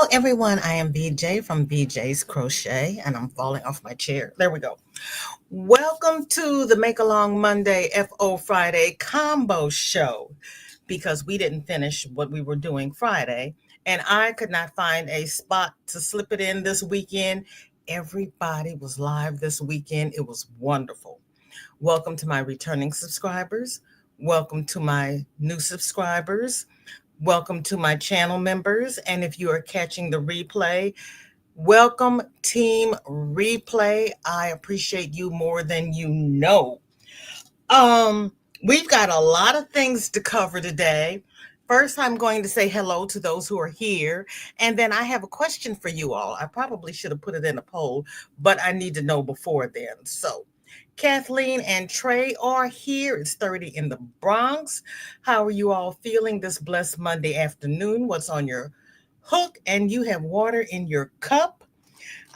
Hello, everyone. I am BJ from BJ's Crochet, and I'm falling off my chair. There we go. Welcome to the Make Along Monday, FO Friday combo show because we didn't finish what we were doing Friday, and I could not find a spot to slip it in this weekend. Everybody was live this weekend. It was wonderful. Welcome to my returning subscribers. Welcome to my new subscribers. Welcome to my channel members. And if you are catching the replay, welcome Team Replay. I appreciate you more than you know. We've got a lot of things to cover today. First, I'm going to say hello to those who are here. And then I have a question for you all. I probably should have put it in a poll, but I need to know before then. So, Kathleen and Trey are here. It's 30 in the Bronx. How are you all feeling this blessed Monday afternoon? What's on your hook? And you have water in your cup.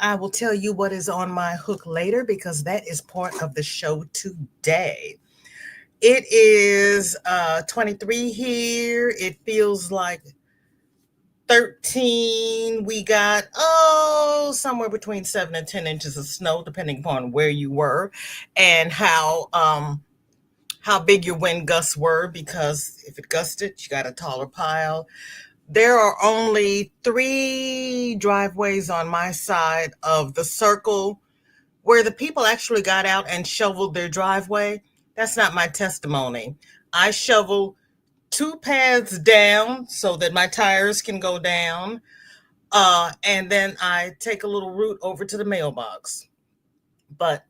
I will tell you what is on my hook later because that is part of the show today. It is 23 here. It feels like 13. We got, somewhere between 7 and 10 inches of snow, depending upon where you were and how big your wind gusts were, because if it gusted, you got a taller pile. There are only 3 driveways on my side of the circle where the people actually got out and shoveled their driveway. That's not my testimony. I shovel 2 paths down so that my tires can go down. And then I take a little route over to the mailbox. But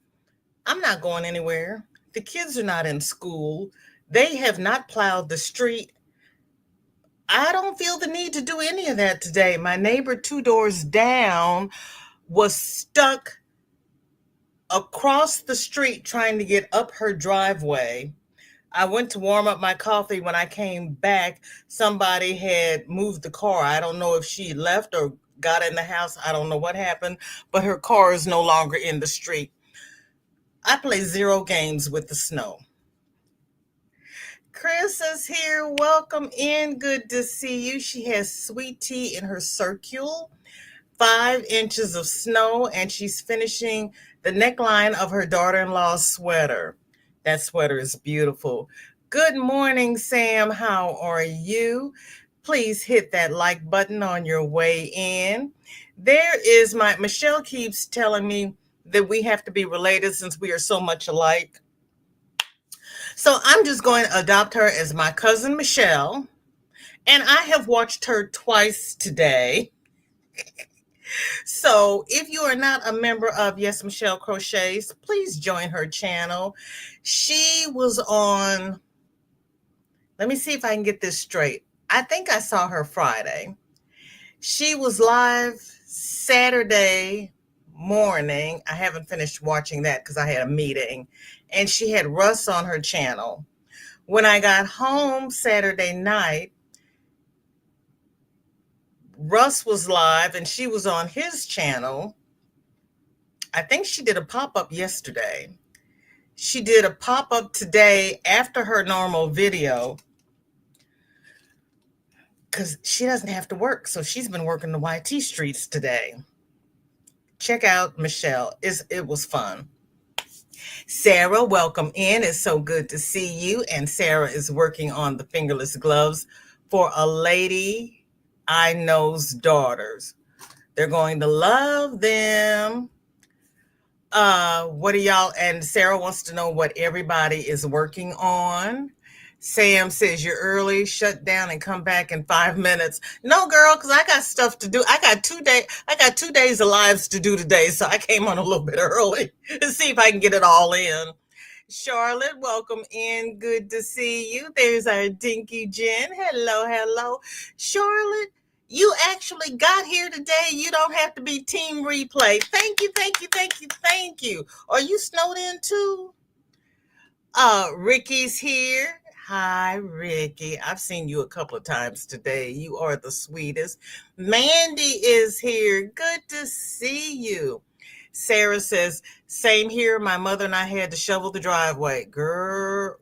I'm not going anywhere. The kids are not in school. They have not plowed the street. I don't feel the need to do any of that today. My neighbor 2 doors down was stuck across the street trying to get up her driveway. I went to warm up my coffee. When I came back, somebody had moved the car. I don't know if she left or got in the house. I don't know what happened, but her car is no longer in the street. I play zero games with the snow. Chris is here. Welcome in. Good to see you. She has sweet tea in her circule. 5 inches of snow, and she's finishing the neckline of her daughter-in-law's sweater. That sweater is beautiful. Good morning, Sam. How are you? Please hit that like button on your way in. There is Michelle keeps telling me that we have to be related since we are so much alike. So I'm just going to adopt her as my cousin Michelle. And I have watched her twice today. So if you are not a member of Yes Michelle Crochets, please join her channel. She was on, let me see if I can get this straight. I think I saw her Friday. She was live Saturday morning. I haven't finished watching that because I had a meeting. And she had Russ on her channel. When I got home Saturday night, Russ was live and she was on his channel. I think she did a pop-up yesterday. She did a pop-up today after her normal video because she doesn't have to work. So she's been working the YT streets today. Check out Michelle. It was fun. Sarah, welcome in. It's so good to see you. And Sarah is working on the fingerless gloves for a lady I know's daughters. They're going to love them. What do y'all, and Sarah wants to know what everybody is working on. Sam says you're early, shut down and come back in 5 minutes. No, girl, because I got stuff to do. I got 2 days of lives to do today, so I came on a little bit early to see if I can get it all in. Charlotte, welcome in. Good to see you. There's our Dinky Jen. Hello. Charlotte, you actually got here today. You don't have to be Team Replay. Thank you. Are you snowed in too? Ricky's here. Hi, Ricky. I've seen you a couple of times today. You are the sweetest. Mandy is here. Good to see you. Sarah says, same here. My mother and I had to shovel the driveway. Girl,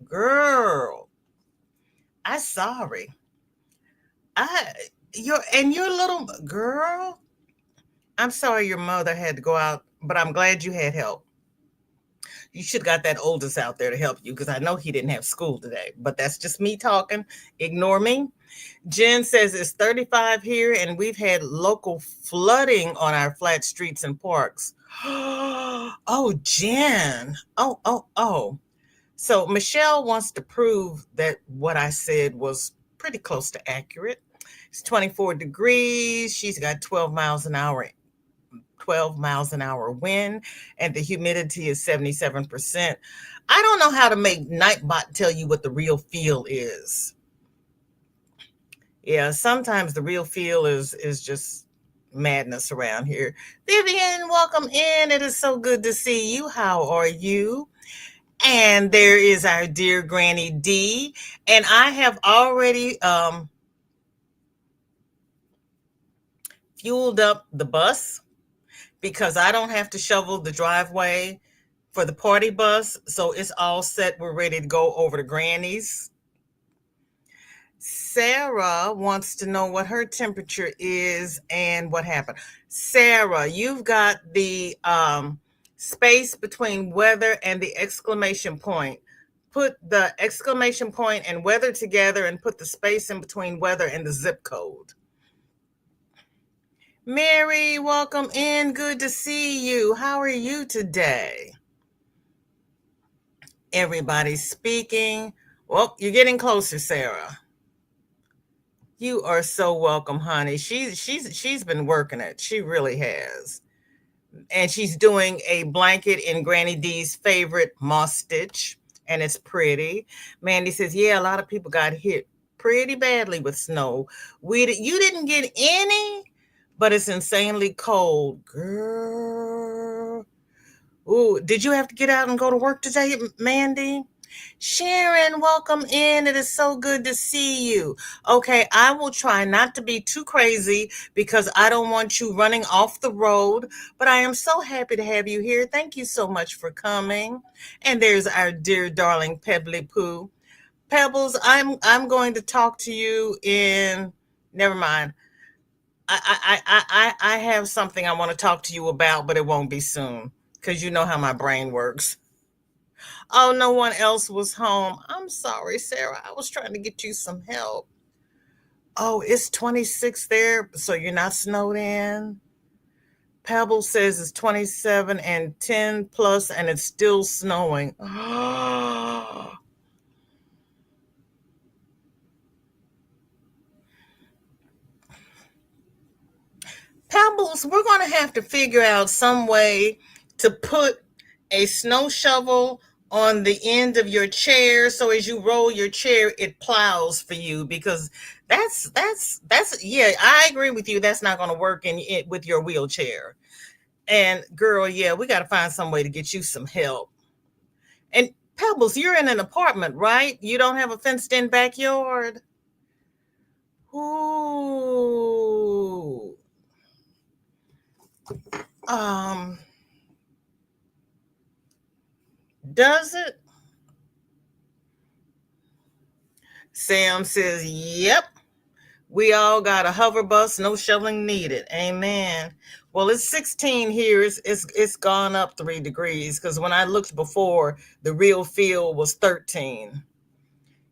I'm sorry. Your little girl. I'm sorry your mother had to go out, but I'm glad you had help. You should have got that oldest out there to help you because I know he didn't have school today. But that's just me talking. Ignore me. Jen says it's 35 here, and we've had local flooding on our flat streets and parks. Oh, Jen. Oh. So Michelle wants to prove that what I said was pretty close to accurate. It's 24 degrees. She's got 12 miles an hour wind, and the humidity is 77%. I don't know how to make Nightbot tell you what the real feel is. Yeah, sometimes the real feel is just madness around here. Vivian, welcome in. It is so good to see you. How are you? And there is our dear Granny D. And I have already fueled up the bus because I don't have to shovel the driveway for the party bus. So it's all set. We're ready to go over to Granny's. Sarah wants to know what her temperature is and what happened. Sarah, you've got the space between weather and the exclamation point. Put the exclamation point and weather together and put the space in between weather and the zip code. Mary, welcome in. Good to see you. How are you today? Everybody's speaking. Well, you're getting closer, Sarah. You are so welcome, honey. She's been working it. She really has. And she's doing a blanket in Granny D's favorite moss stitch, and it's pretty. Mandy says, "Yeah, a lot of people got hit pretty badly with snow. You didn't get any, but it's insanely cold, girl. Ooh, did you have to get out and go to work today, Mandy?" Sharon, welcome in. It is so good to see you. Okay, I will try not to be too crazy because I don't want you running off the road, but I am so happy to have you here. Thank you so much for coming. And there's our dear darling Pebbly Poo. Pebbles, I'm going to talk to you in never mind. I have something I want to talk to you about, but it won't be soon because you know how my brain works. Oh, no one else was home. I'm sorry, Sarah. I was trying to get you some help. Oh, it's 26 there, so you're not snowed in. Pebble says it's 27 and 10 plus, and it's still snowing. Pebbles, we're going to have to figure out some way to put a snow shovel on the end of your chair so as you roll your chair it plows for you because that's yeah, I agree with you. That's not going to work in it with your wheelchair. And girl, yeah, we got to find some way to get you some help. And Pebbles, you're in an apartment, right? You don't have a fenced in backyard? Ooh. Um, does it? Sam says, "Yep. We all got a hover bus, no shoveling needed." Amen. Well, it's 16 here. It's gone up 3 degrees because when I looked before, the real feel was 13.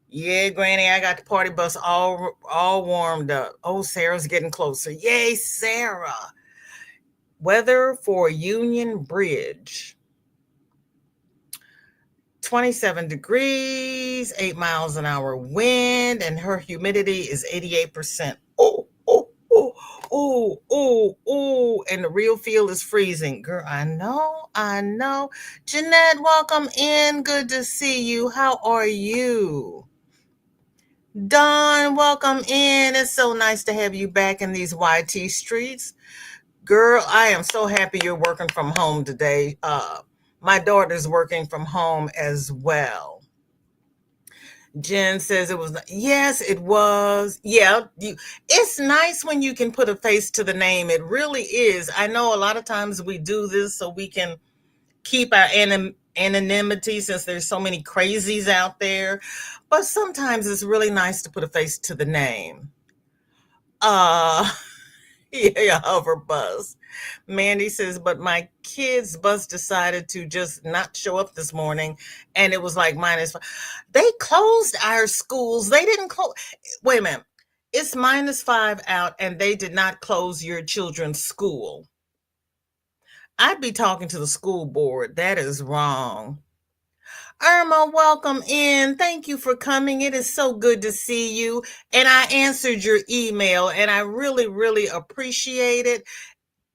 Yeah, Granny, I got the party bus all warmed up. Oh, Sarah's getting closer. Yay, Sarah. Weather for Union Bridge. 27 degrees, 8 miles an hour wind, and her humidity is 88%. Oh, and the real feel is freezing. Girl, I know. Jeanette, welcome in. Good to see you. How are you? Dawn, welcome in. It's so nice to have you back in these YT streets. Girl, I am so happy you're working from home today. My daughter's working from home as well. Jen says it was, yes, it was. Yeah, it's nice when you can put a face to the name. It really is. I know a lot of times we do this so we can keep our anonymity since there's so many crazies out there. But sometimes it's really nice to put a face to the name. Uh, yeah, hover bus. Mandy says, but my kids' bus decided to just not show up this morning, and it was like -5. They closed our schools. They didn't close. Wait a minute. It's -5 out, and they did not close your children's school. I'd be talking to the school board. That is wrong. Irma, welcome in. Thank you for coming. It is so good to see you. And I answered your email, and I really, really appreciate it.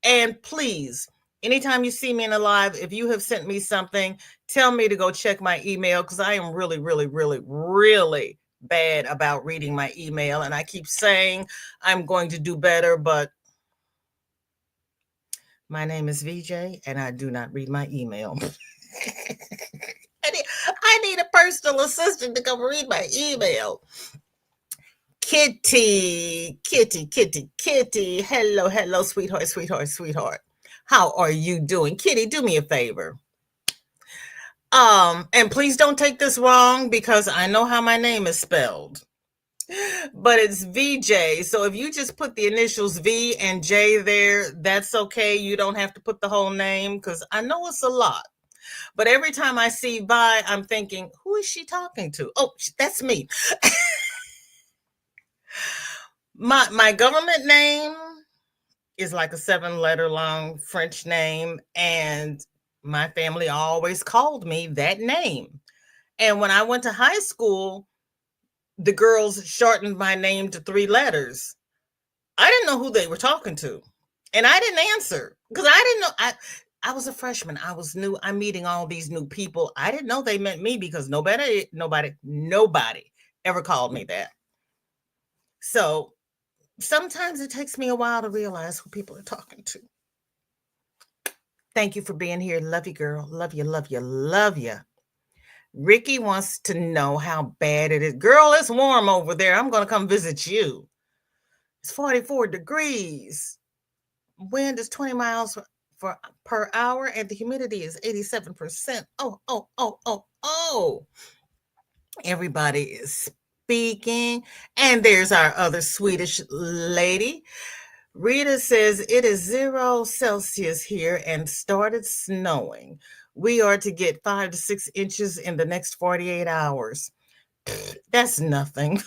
And please, anytime you see me in a live, if you have sent me something, tell me to go check my email, because I am really, really, really, really bad about reading my email. And I keep saying I'm going to do better, but my name is VJ, and I do not read my email. I need a personal assistant to come read my email. Kitty, Kitty, Kitty, Kitty. Hello, hello, sweetheart, sweetheart, sweetheart. How are you doing? Kitty, do me a favor. And please don't take this wrong, because I know how my name is spelled. But it's VJ. So if you just put the initials V and J there, that's okay. You don't have to put the whole name, because I know it's a lot. But every time I see Vi, I'm thinking, who is she talking to? Oh, that's me. My government name is like a 7-letter long French name, and my family always called me that name. And when I went to high school, the girls shortened my name to 3 letters. I didn't know who they were talking to, and I didn't answer, because I didn't know. I was a freshman. I was new. I'm meeting all these new people. I didn't know they meant me, because nobody ever called me that. So sometimes it takes me a while to realize who people are talking to. Thank you for being here. Love you, girl. Love you, love you, love you. Ricky wants to know how bad it is. Girl, it's warm over there. I'm going to come visit you. It's 44 degrees. Wind is 20 miles per hour, and the humidity is 87%. Oh, oh, oh, oh, oh. Everybody is speaking. And there's our other Swedish lady. Rita says it is 0 Celsius here and started snowing. We are to get 5 to 6 inches in the next 48 hours. That's nothing.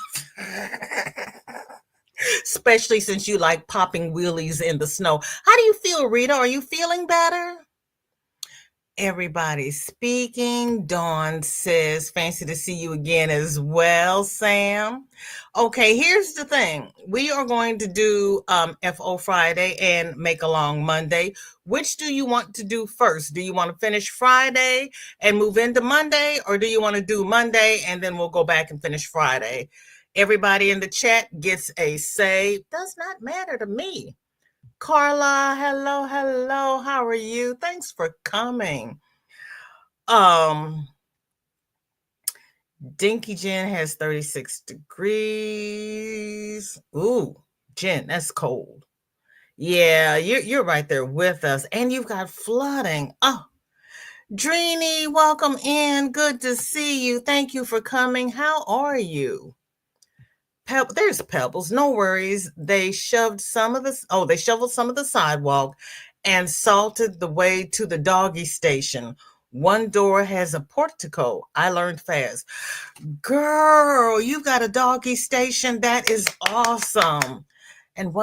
Especially since you like popping wheelies in the snow. How do you feel, Rita? Are you feeling better? Everybody's speaking. Dawn says, fancy to see you again as well, Sam. Okay, here's the thing. We are going to do FO Friday and Make Along Monday. Which do you want to do first? Do you want to finish Friday and move into Monday, or do you want to do Monday and then we'll go back and finish Friday? Everybody in the chat gets a say. Does not matter to me. Carla, hello, hello. How are you? Thanks for coming. Dinky Jen has 36 degrees. Ooh, Jen, that's cold. Yeah, you're right there with us. And you've got flooding. Oh, Dreamy, welcome in. Good to see you. Thank you for coming. How are you? There's pebbles, no worries. They shoveled some of the sidewalk and salted the way to the doggy station. One door has a portico. I learned fast. Girl, you got a doggy station. That is awesome. And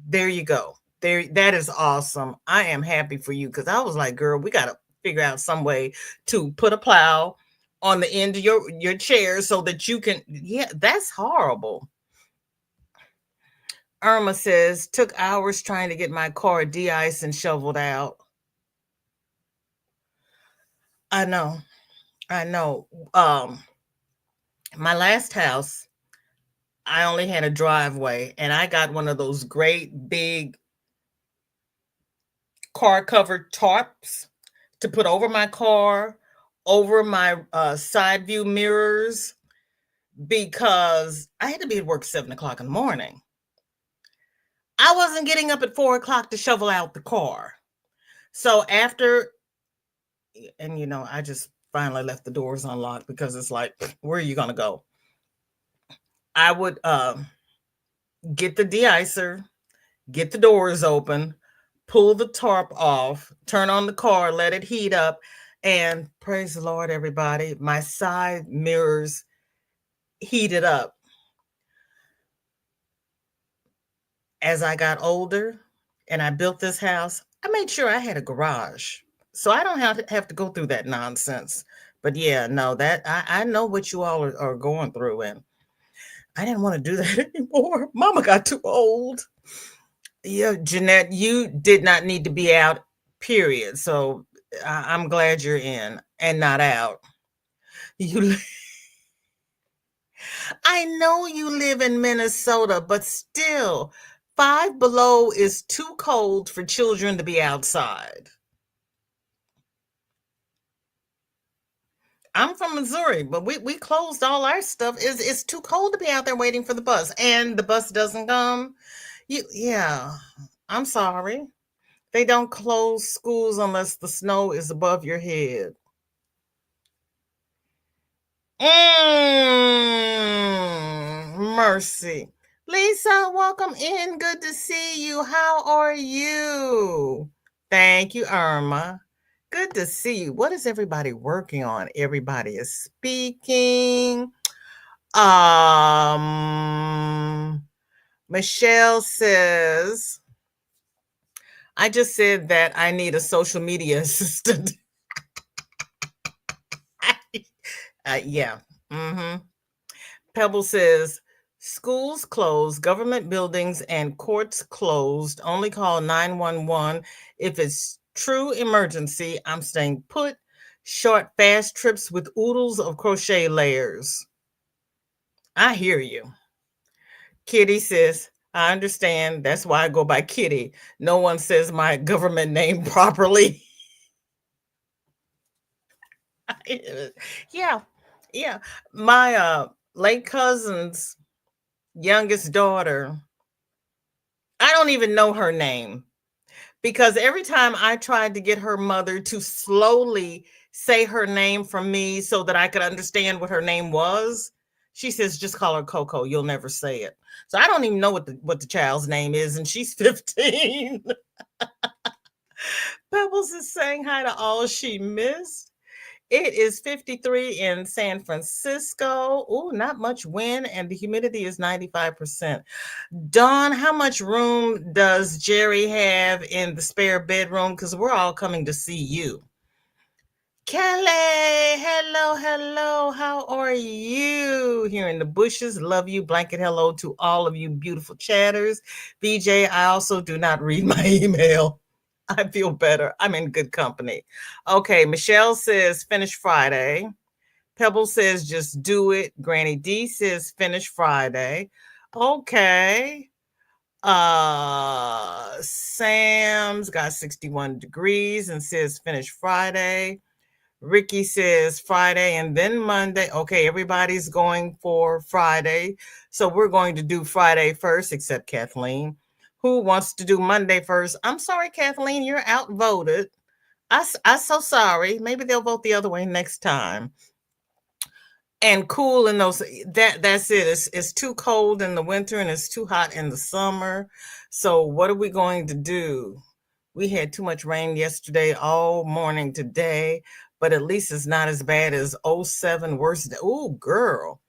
there you go. That is awesome. I am happy for you, because I was like, girl, we got to figure out some way to put a plow on the end of your chair so that you can. Yeah, that's horrible. Irma says, took hours trying to get my car de-iced and shoveled out. I know. My last house, I only had a driveway, and I got one of those great big car covered tarps to put over my car, over my side view mirrors, because I had to be at work 7 o'clock in the morning. I wasn't getting up at 4 o'clock to shovel out the car. So after, and I just finally left the doors unlocked, because it's like, where are you going to go? I would get the de-icer, get the doors open, pull the tarp off, turn on the car, let it heat up, and praise the Lord, everybody, my side mirrors heated up. As I got older and I built this house, I made sure I had a garage. So I don't have to go through that nonsense. But yeah, no, that I know what you all are going through, and I didn't want to do that anymore. Mama got too old. Yeah, Jeanette, you did not need to be out, period. So I'm glad you're in and not out. You, I know you live in Minnesota, but still, 5 below is too cold for children to be outside. I'm from Missouri, but we closed all our stuff. It's too cold to be out there waiting for the bus, and the bus doesn't come. Yeah. I'm sorry. They don't close schools unless the snow is above your head. Mercy. Lisa, welcome in. Good to see you. How are you? Thank you, Irma. Good to see you. What is everybody working on? Everybody is speaking. Michelle says, I just said that I need a social media assistant. Yeah. Mm-hmm. Pebble says, schools closed, government buildings and courts closed. Only call 911 if it's true emergency. I'm staying put. Short, fast trips with oodles of crochet layers. I hear you. Kitty says, I understand. That's why I go by Kitty. No one says my government name properly. Yeah. Yeah. My late cousin's youngest daughter, I don't even know her name because every time I tried to get her mother to slowly say her name for me so that I could understand what her name was, she says, just call her Coco. You'll never say it. So I don't even know what the child's name is, and she's 15. Pebbles is saying hi to all she missed. It is 53 in San Francisco. Oh, not much wind, and the humidity is 95%. Dawn, how much room does Jerry have in the spare bedroom? Because we're all coming to see you. Kelly, hello, hello. How are you? Here in the bushes. Love you. Blanket hello to all of you beautiful chatters. BJ, I also do not read my email. I feel better. I'm in good company. Okay, Michelle says finish Friday. Pebble says just do it. Granny D says finish Friday. Okay. Sam's got 61 degrees and says finish Friday. Ricky says Friday and then Monday. Okay, everybody's going for Friday. So we're going to do Friday first, except Kathleen, who wants to do Monday first. I'm sorry, Kathleen, you're outvoted. I'm so sorry. Maybe they'll vote the other way next time. And cool in those, that's it. It's too cold in the winter and it's too hot in the summer. So what are we going to do? We had too much rain yesterday, all morning today, but at least it's not as bad as '07 worst. Oh, girl.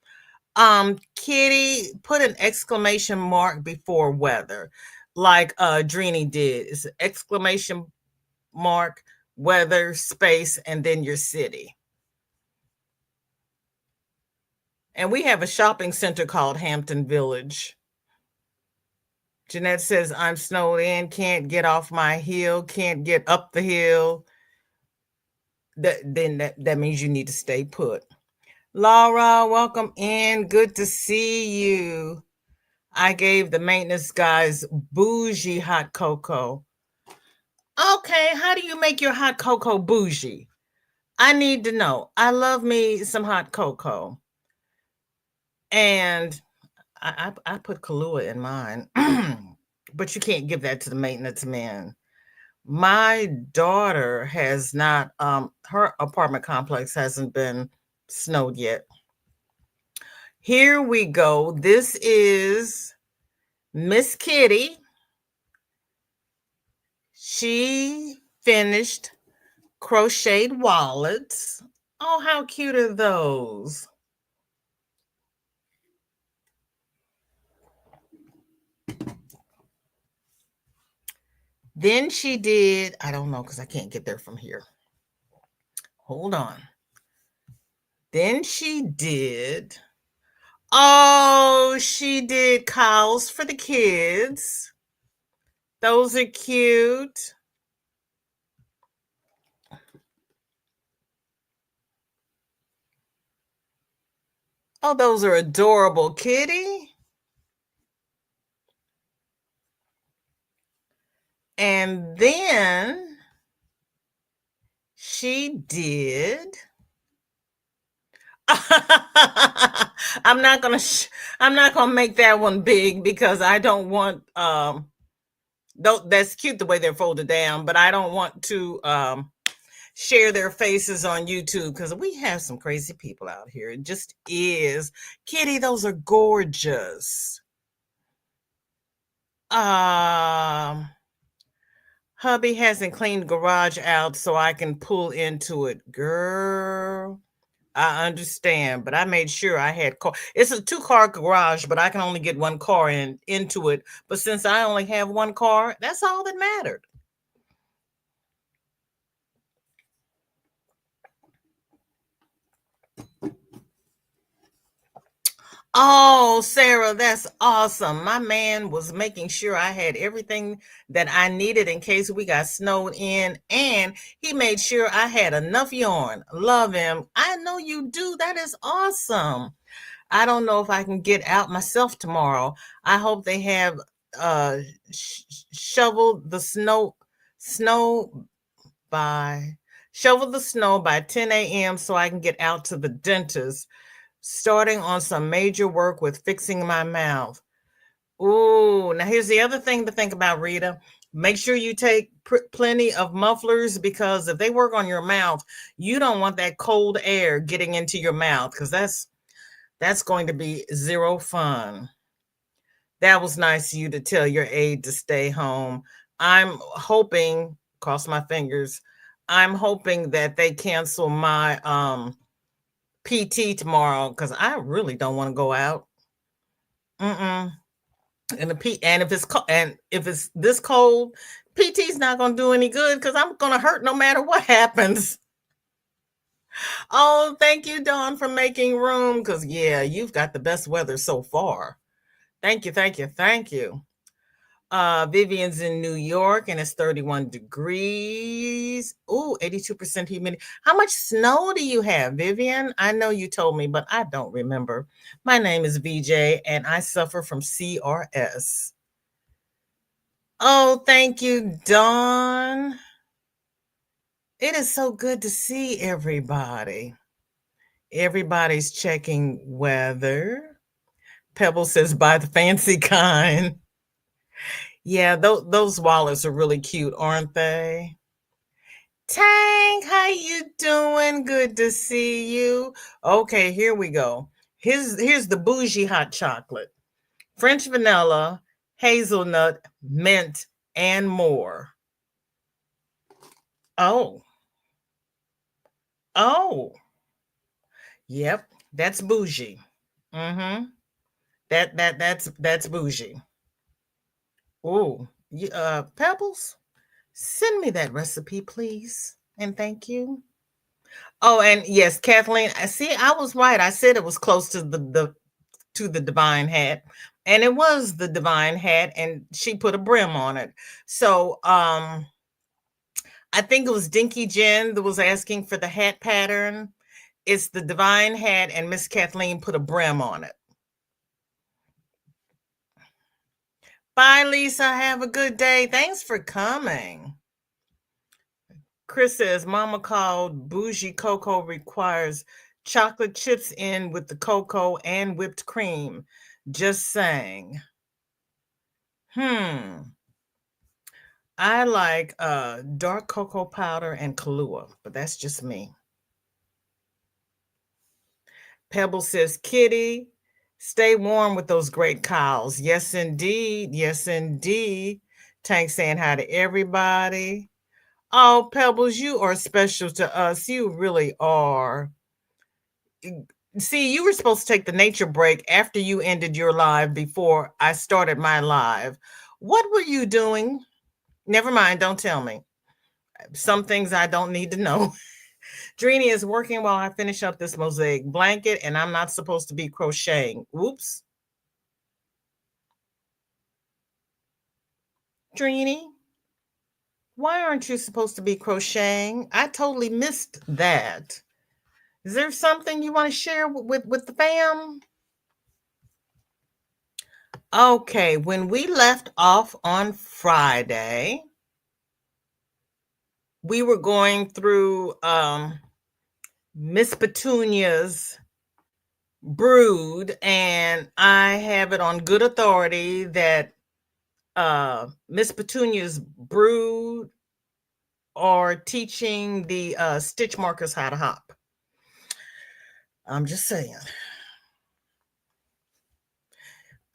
Kitty, put an exclamation mark before weather, like Drini did. It's an exclamation mark, weather, space, and then your city. And we have a shopping center called Hampton Village. Jeanette says, I'm snowed in, can't get off my hill, can't get up the hill. That means you need to stay put. Laura, welcome in. Good to see you. I gave the maintenance guys bougie hot cocoa. Okay, how do you make your hot cocoa bougie? I need to know. I love me some hot cocoa. And I put Kahlua in mine, but you can't give that to the maintenance men. My daughter has not, her apartment complex hasn't been snowed yet. Here we go. This is Miss Kitty, she finished crocheted wallets. Oh, how cute are those? Then she did, I don't know because I can't get there from here. Hold on. Then she did, oh, she did cows for the kids. Those are cute. Oh, those are adorable, Kitty. And then she did. I'm not gonna. I'm not gonna make that one big because I don't want. That's cute the way they're folded down, but I don't want to share their faces on YouTube because we have some crazy people out here. It just is. Kitty, those are gorgeous. Um, Hubby hasn't cleaned garage out so I can pull into it. Girl, I understand, but I made sure I had car. It's a 2-car garage, but I can only get one car into it. But since I only have one car, that's all that mattered. Oh, Sarah, that's awesome. My man was making sure I had everything that I needed in case we got snowed in, and he made sure I had enough yarn. Love him. I know you do. That is awesome. I don't know if I can get out myself tomorrow. I hope they have uh shoveled the snow by shovel the snow by 10 a.m. so I can get out to the dentist, starting on some major work with fixing my mouth. Ooh, now here's the other thing to think about, Rita. Make sure you take plenty of mufflers because if they work on your mouth, you don't want that cold air getting into your mouth because that's going to be zero fun. That was nice of you to tell your aide to stay home. I'm hoping, cross my fingers, I'm hoping that they cancel my PT tomorrow because I really don't want to go out. Mm-mm. And if it's this cold, PT's not gonna do any good because I'm gonna hurt no matter what happens. Oh, thank you, Dawn, for making room. Because yeah, you've got the best weather so far. Thank you, thank you, thank you. Vivian's in New York and it's 31 degrees. Ooh, 82% humidity. How much snow do you have, Vivian? I know you told me, but I don't remember. My name is VJ and I suffer from CRS. Oh, thank you, Dawn. It is so good to see everybody. Everybody's checking weather. Pebble says, buy the fancy kind. Yeah, those wallets are really cute, aren't they? Tank, how you doing? Good to see you. Okay, here we go. Here's the bougie hot chocolate. French vanilla, hazelnut, mint, and more. Oh, oh, yep, that's bougie. Mm-hmm. That's bougie. Oh, Pebbles, send me that recipe, please, and thank you. Oh, and yes, Kathleen, I see. I was right. I said it was close to the divine hat, and it was the divine hat, and she put a brim on it. So, I think it was Dinky Jen that was asking for the hat pattern. It's the divine hat, and Miss Kathleen put a brim on it. Bye, Lisa. Have a good day. Thanks for coming. Chris says, Mama called bougie cocoa requires chocolate chips in with the cocoa and whipped cream. Just saying. Hmm. I like dark cocoa powder and Kahlua, but that's just me. Pebble says, Kitty, Stay warm with those great cows. Yes, indeed. Yes, indeed. Tank saying hi to everybody. Oh, Pebbles, you are special to us. You really are. See, you were supposed to take the nature break after you ended your live before I started my live. What were you doing? Never mind, don't tell me. Some things I don't need to know. Drini is working while I finish up this mosaic blanket, and I'm not supposed to be crocheting. Oops. Drini, why aren't you supposed to be crocheting? I totally missed that. Is there something you want to share with the fam? Okay, when we left off on Friday, we were going through Miss Petunia's brood, and I have it on good authority that Miss Petunia's brood are teaching the stitch markers how to hop. I'm just saying.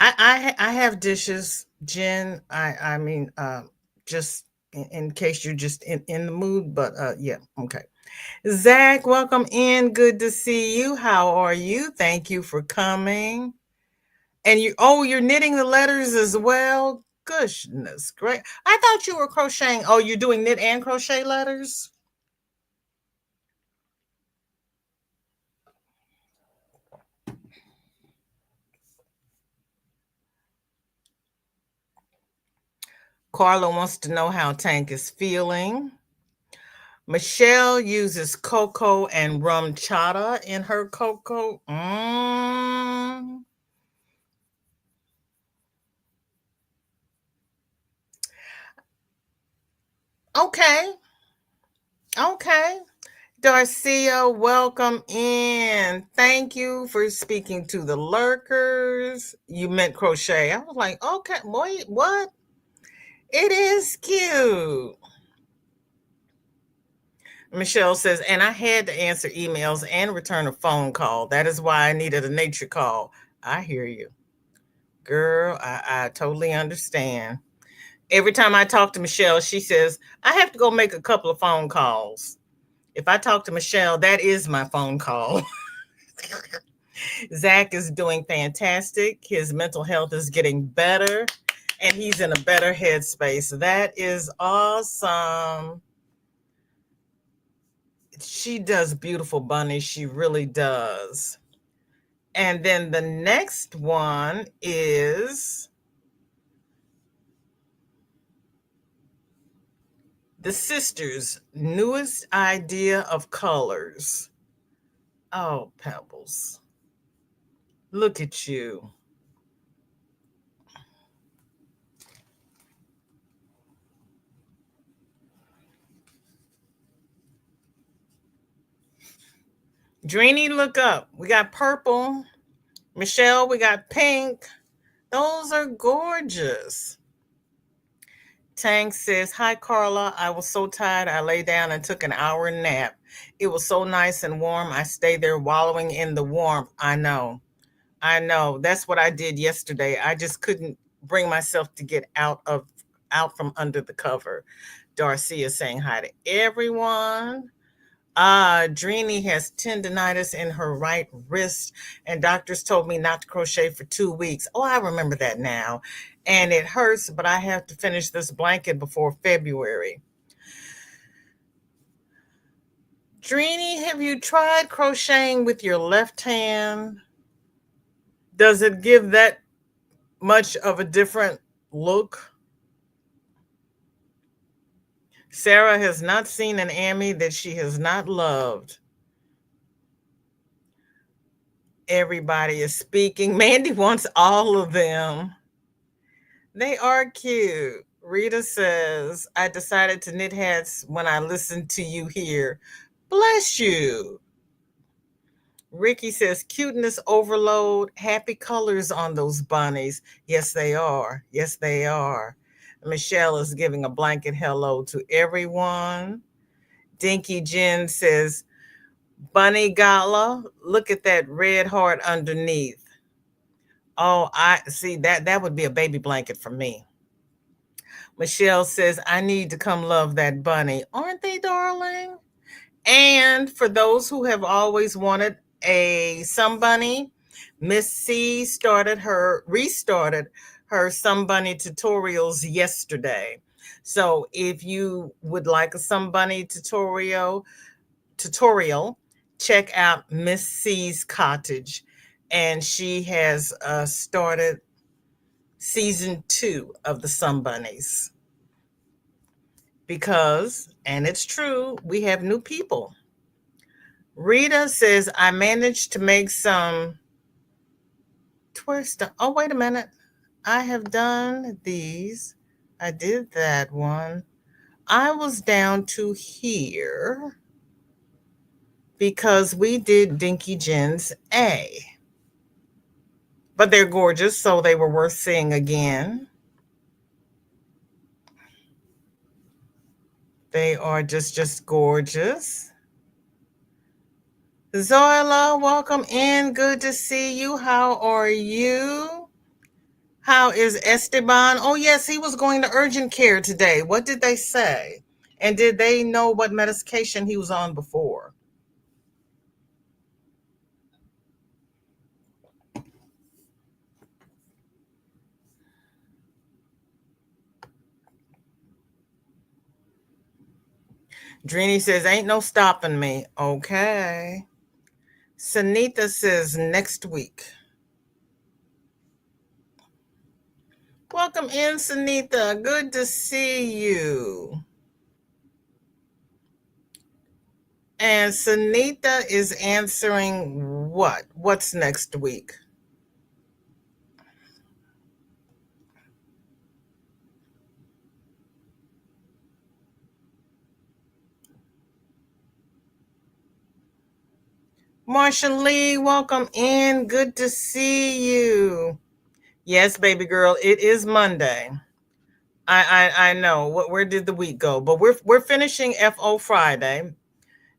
I have dishes, Jen. I mean, just in case you're just in the mood, but yeah, okay. Zach, welcome in. Good to see you. How are you? Thank you for coming. And you're knitting the letters as well. Goodness, great. I thought you were crocheting. Oh, you're doing knit and crochet letters? Carla wants to know how Tank is feeling. Michelle uses cocoa and rum chata in her cocoa. Okay. Okay. Darcia, welcome in. Thank you for speaking to the lurkers. You meant crochet. I was like, okay, boy, what? It is cute. Michelle says, and I had to answer emails and return a phone call. That is why I needed a nature call. I hear you. Girl, I totally understand. Every time I talk to Michelle, she says, I have to go make a couple of phone calls. If I talk to Michelle, that is my phone call. Zach is doing fantastic. His mental health is getting better, and he's in a better headspace. That is awesome. She does beautiful bunnies. She really does. And then the next one is the sisters' newest idea of colors. Oh, Pebbles. Look at you. Drini, look up. We got purple. Michelle, we got pink. Those are gorgeous. Tang says, hi, Carla. I was so tired. I lay down and took an hour nap. It was so nice and warm. I stayed there wallowing in the warmth. I know. I know. That's what I did yesterday. I just couldn't bring myself to get out from under the cover. Darcy is saying hi to everyone. Drini has tendonitis in her right wrist, and doctors told me not to crochet for 2 weeks. Oh, I remember that now. And it hurts, but I have to finish this blanket before February. Drini, have you tried crocheting with your left hand? Does it give that much of a different look? Sarah has not seen an Amy that she has not loved. Everybody is speaking. Mandy wants all of them. They are cute. Rita says, I decided to knit hats when I listened to you here. Bless you. Ricky says, cuteness overload, happy colors on those bunnies. Yes, they are. Yes, they are. Michelle is giving a blanket hello to everyone. Dinky Jen says, Bunny Gala, look at that red heart underneath. Oh, I see that would be a baby blanket for me. Michelle says, I need to come love that bunny. Aren't they, darling? And for those who have always wanted a Sun Bunny, Miss C restarted her Sun Bunny tutorials yesterday. So if you would like a Sun Bunny tutorial, check out Miss C's Cottage. And she has started season 2 of the Sun Bunnies. Because, and it's true, we have new people. Rita says, I managed to make some twist. Oh, wait a minute. I have done these. I did that one. I was down to here because we did Dinky Jen's A. But they're gorgeous, so they were worth seeing again. They are just gorgeous. Zoila, welcome in. Good to see you. How are you? How is Esteban? Oh, yes, he was going to urgent care today. What did they say? And did they know what medication he was on before? Drini says, ain't no stopping me. Okay. Sanita says, next week. Welcome in, Sanita. Good to see you. And Sanita is answering what? What's next week? Marsha Lee, welcome in. Good to see you. Yes, baby girl, it is Monday. I know. Where did the week go? But we're finishing FO Friday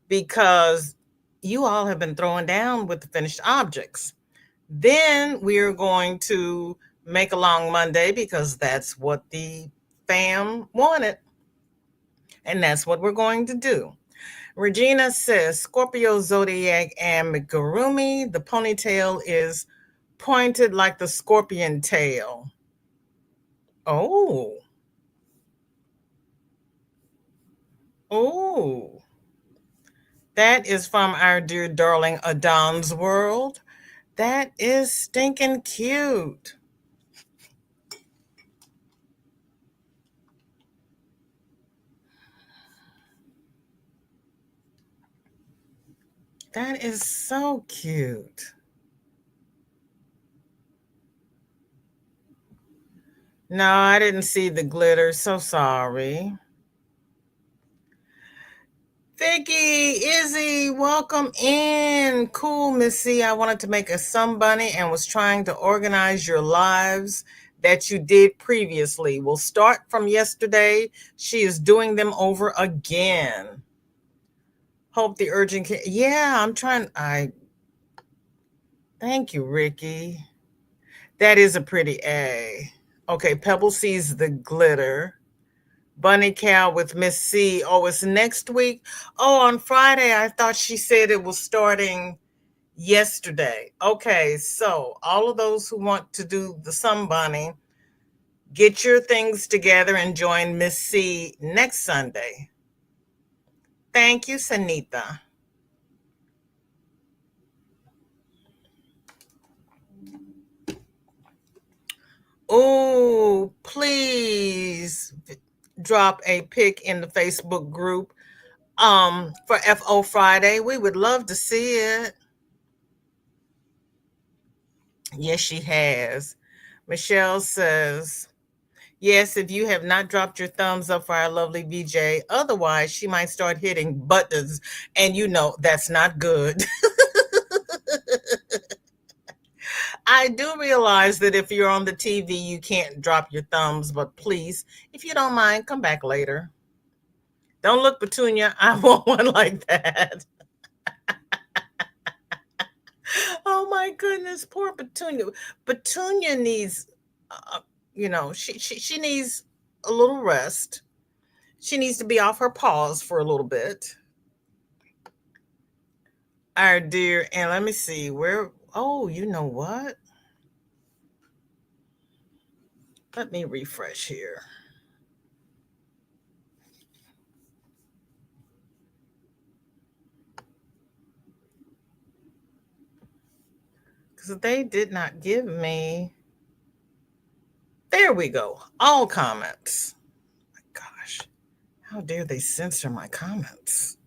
because you all have been throwing down with the finished objects. Then we're going to make a long Monday because that's what the fam wanted. And that's what we're going to do. Regina says Scorpio, Zodiac, and Megurumi. The ponytail is pointed like the scorpion tail. Oh. Oh. That is from our dear darling Adon's World. That is stinking cute. That is so cute. No, I didn't see the glitter. So sorry. Vicky, Izzy, welcome in. Cool, Missy. I wanted to make a Sun Bunny and was trying to organize your lives that you did previously. We'll start from yesterday. She is doing them over again. Hope the urgent care. Yeah, I'm trying. Thank you, Ricky. That is a pretty A. Okay, Pebble sees the glitter. Bunny Cow with Miss C. Oh, it's next week. Oh, on Friday, I thought she said it was starting yesterday. Okay, so all of those who want to do the Sun Bunny, get your things together and join Miss C next Sunday. Thank you, Sanita. Oh, please drop a pic in the Facebook group for FO Friday. We would love to see it. Yes, she has. Michelle says, yes, if you have not dropped your thumbs up for our lovely VJ, otherwise she might start hitting buttons, and you know that's not good. I do realize that if you're on the TV, you can't drop your thumbs, but please, if you don't mind, come back later. Don't look, Petunia. I want one like that. Oh my goodness, poor Petunia. Petunia needs, uh, she needs a little rest. She needs to be off her paws for a little bit. Our dear, and let me see where. Oh, you know what? Let me refresh here. Because they did not give me. There we go. All comments. My gosh. How dare they censor my comments?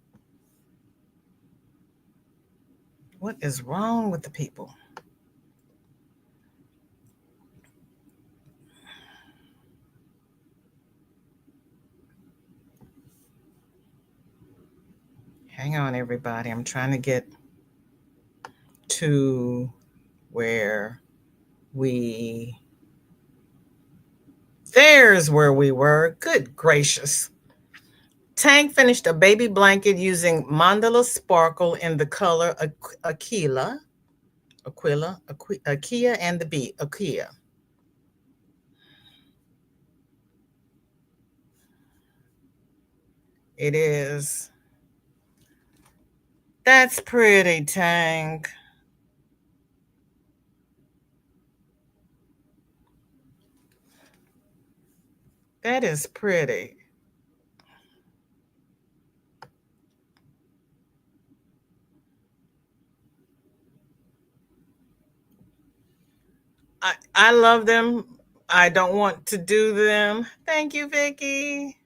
What is wrong with the people? Hang on, everybody. I'm trying to get to where we. There's where we were. Good gracious. Tank finished a baby blanket using mandala sparkle in the color Aquila, and the bee, Aquia. It is. That's pretty, Tank. That is pretty. I love them. I don't want to do them. Thank you, Vicky.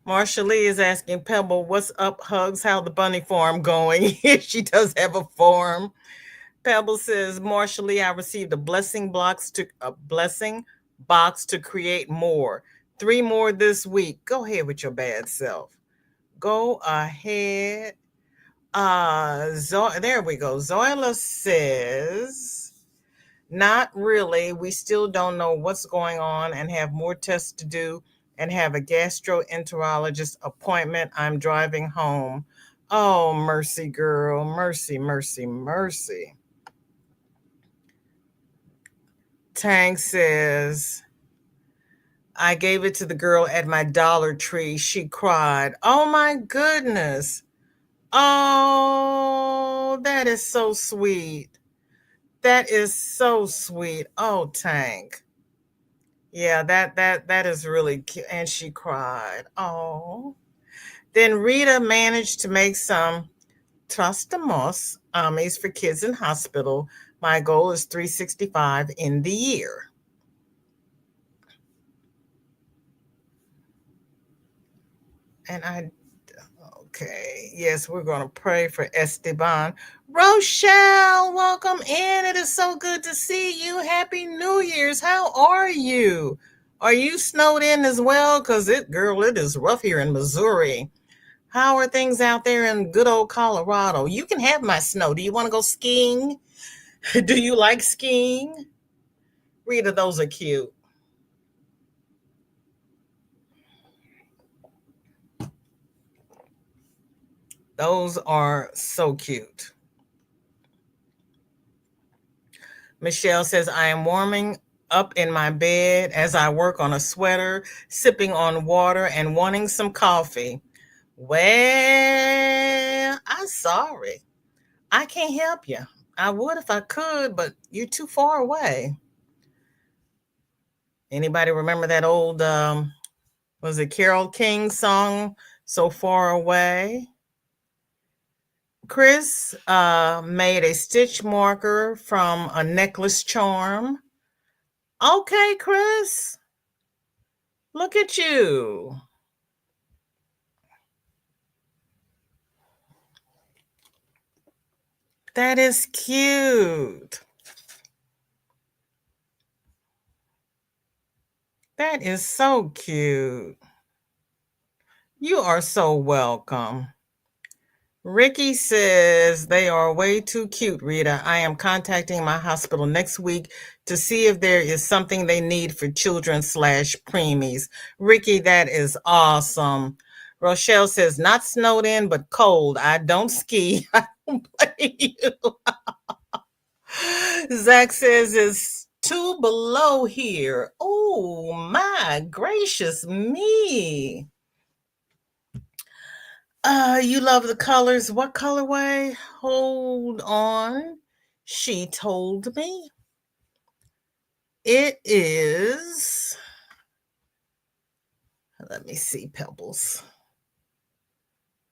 Marsha Lee is asking Pebble, what's up, Hugs? How the bunny farm going? She does have a farm. Pebble says, Marsha Lee, I received a blessing box to create more. 3 more this week. Go ahead with your bad self. Go ahead. There we go. Zoila says, not really. We still don't know what's going on and have more tests to do and have a gastroenterologist appointment. I'm driving home. Oh, mercy, girl. Mercy, mercy, mercy. Tang says, I gave it to the girl at my Dollar Tree. She cried. Oh, my goodness. Oh, that is so sweet. That is so sweet. Oh, Tank. Yeah, that is really cute. And she cried. Oh. Then Rita managed to make some trastamos ames for kids in hospital. My goal is 365 in the year. And okay, yes, we're going to pray for Esteban. Rochelle, welcome in. It is so good to see you. Happy New Year's. How are you? Are you snowed in as well? Because it is rough here in Missouri. How are things out there in good old Colorado? You can have my snow. Do you want to go skiing? Do you like skiing? Rita, those are cute. Those are so cute. Michelle says, I am warming up in my bed as I work on a sweater, sipping on water, and wanting some coffee. Well, I'm sorry. I can't help you. I would if I could, but you're too far away. Anybody remember that old, was it Carole King song, So Far Away? Chris made a stitch marker from a necklace charm. Okay, Chris. Look at you. That is cute. That is so cute. You are so welcome. Ricky says they are way too cute, Rita. I am contacting my hospital next week to see if there is something they need for children / preemies. Ricky, that is awesome. Rochelle says, not snowed in, but cold. I don't ski. I don't blame you. Zach says it's 2 below here. Oh my gracious me. You love the colors. What colorway? Hold on. She told me. It is. Let me see, Pebbles.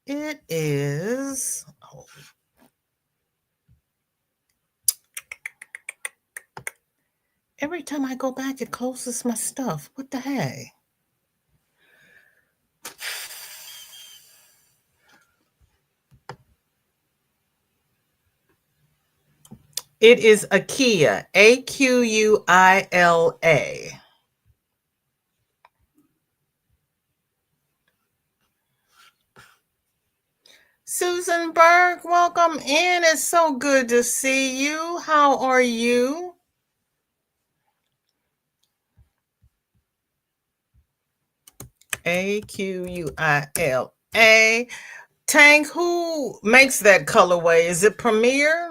It is. Oh. Every time I go back, it closes my stuff. What the heck? It is Aquila, Aquila. Susan Burke, welcome in. It's so good to see you. How are you? Aquila. Tank, who makes that colorway? Is it Premier?